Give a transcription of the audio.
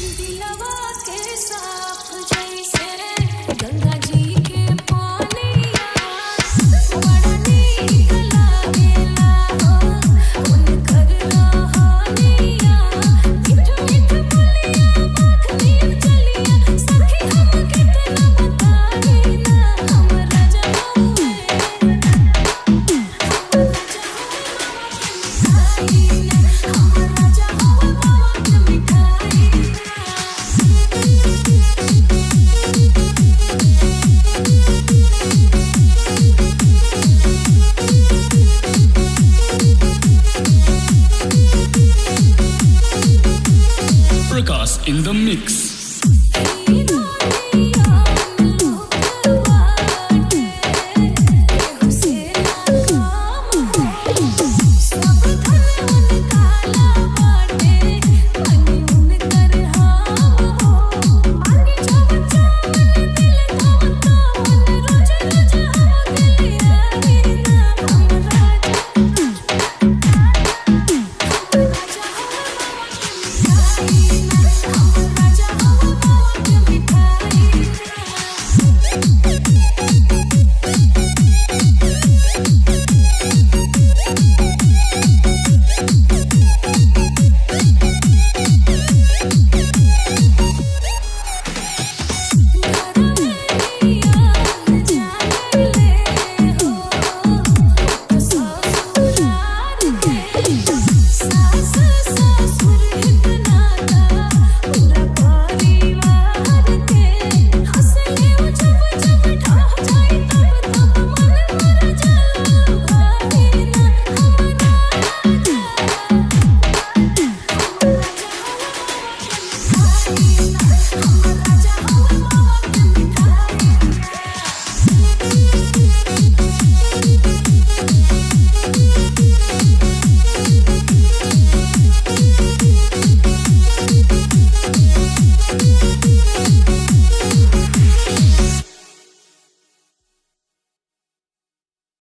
दिलवा के साफ जैसे गंगा जी के पानिया बड़ा नीक लागेला हो उनकर रहानिया मिठ मिठ बोलिया मखनी चलिया सखी हम कितना बताई ना हमरा जहुए Prakash in the mix. I'm